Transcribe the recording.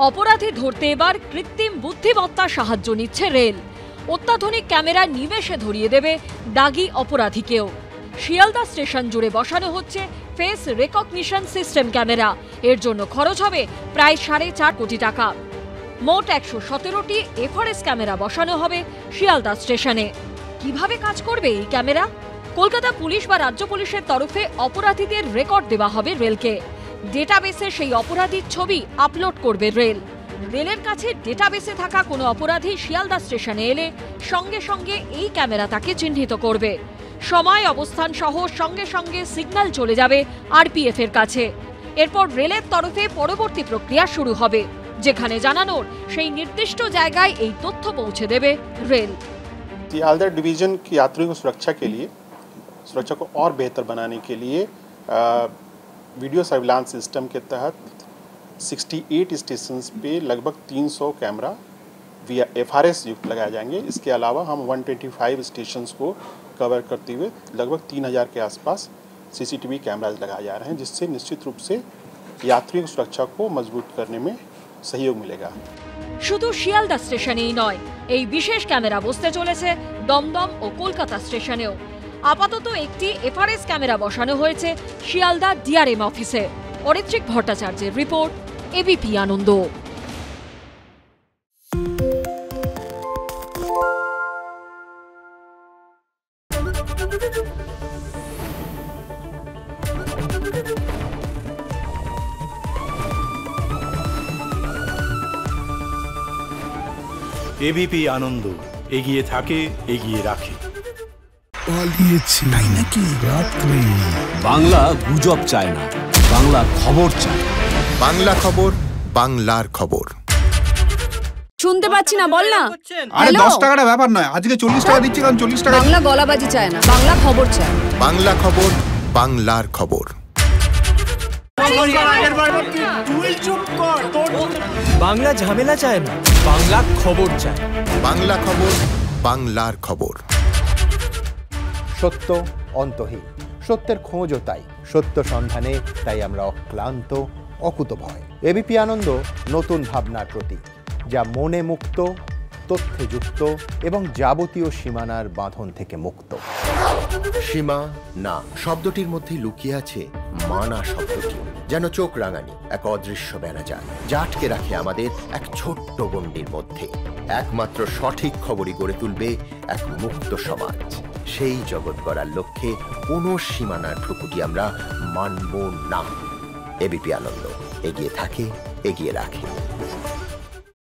অপরাধী ধরতে এবার কৃত্রিম বুদ্ধিমত্তার সাহায্য নিচ্ছে রেল। অত্যাধুনিক ক্যামেরা নিমেষে ধরিয়ে দেবে দাগী অপরাধীকেও। শিয়ালদা স্টেশন জুড়ে বসানো হচ্ছে ফেস রেকগনিশন সিস্টেম ক্যামেরা। এর জন্য খরচ হবে প্রায় 4.5 কোটি টাকা। মোট 117টি এফআরএস ক্যামেরা বসানো হবে শিয়ালদা স্টেশনে। কিভাবে কাজ করবে এই ক্যামেরা? কলকাতা পুলিশ বা রাজ্য পুলিশের তরফে অপরাধীদের রেকর্ড দেওয়া হবে রেলকে। ডেটাবেসে সেই অপরাধীর ছবি আপলোড করবে রেল। রেলের কাছে ডেটাবেসে থাকা কোনো অপরাধী শিয়ালদা স্টেশনে এলে সঙ্গে সঙ্গে এই ক্যামেরা তাকে চিহ্নিত করবে। সময়, অবস্থান সহ সঙ্গে সঙ্গে সিগন্যাল চলে যাবে আরপিএফ এর কাছে। এরপর রেলের তরফে পরবর্তী প্রক্রিয়া শুরু হবে, যেখানে জানানোর সেই নির্দিষ্ট জায়গায় এই তথ্য পৌঁছে দেবে রেল। शियालदा डिवीजन की यात्रियों की सुरक्षा को और बेहतर बनाने के लिए वीडियो सर्विलांस सिस्टम के तहत 68 स्टेशंस पे लगभग 300 कैमरा via FRS युक्त लगाए जाएंगे। इसके अलावा हम 125 स्टेशंस को कवर करते हुए लगभग 3000 के आसपास CCTV कैमराज लगाए जा रहे हैं, जिससे निश्चित रूप से यात्रियों की सुरक्षा को मजबूत करने में सहयोग मिलेगा। শুধু শিয়ালদা স্টেশনেই নয়, এই বিশেষ ক্যামেরা বসতে চলেছে দমদম ও কলকাতা স্টেশনেও। আপাতত একটি এফআরএস ক্যামেরা বসানো হয়েছে শিয়ালদা ডিআরএম অফিসে। অরিত্রিক ভট্টাচার্যের রিপোর্ট, এবিপি আনন্দ। এবিপি আনন্দ, এগিয়ে থাকে, এগিয়ে রাখে। পালিয়েছে তাই নাকি? রাত্রে বাংলা গুজব চায় না, বাংলা খবর চায়। বাংলা খবর, বাংলার খবর। শুনতে পাচ্ছি না, বল না। আরে 10 টাকাটা ব্যাপার নয়, আজকে 40 টাকা দিচ্ছি, কারণ 40 টাকা। বাংলা গলাবাজি চায় না, বাংলা খবর চায়। বাংলা খবর, বাংলার খবর। বাংলা ঝামেলা চায় না, বাংলা খবর চায়। বাংলা খবর, বাংলার খবর। সত্য অন্তহীন, সত্যের খোঁজও তাই, সত্য সন্ধানে তাই আমরা অক্লান্ত, অকুতভয়। এবিপি আনন্দ নতুন ভাবনার প্রতীক, যা মনে মুক্ত, তথ্যে যুক্ত এবং যাবতীয় সীমানার বাঁধন থেকে মুক্ত। সীমা না শব্দটির মধ্যে লুকিয়ে আছে মানা শব্দটি, যেন চোখ রাঙানি এক অদৃশ্য বেড়াজাল, যা আটকে রাখে আমাদের এক ছোট্ট গণ্ডির মধ্যে। একমাত্র সঠিক খবরই গড়ে তুলবে এক মুক্ত সমাজ। সেই জগৎ গড়ার লক্ষ্যে কোনো সীমানার ঠুকুটি আমরা মানব না। এবিপি আনন্দ, এগিয়ে থাকে, এগিয়ে রাখে।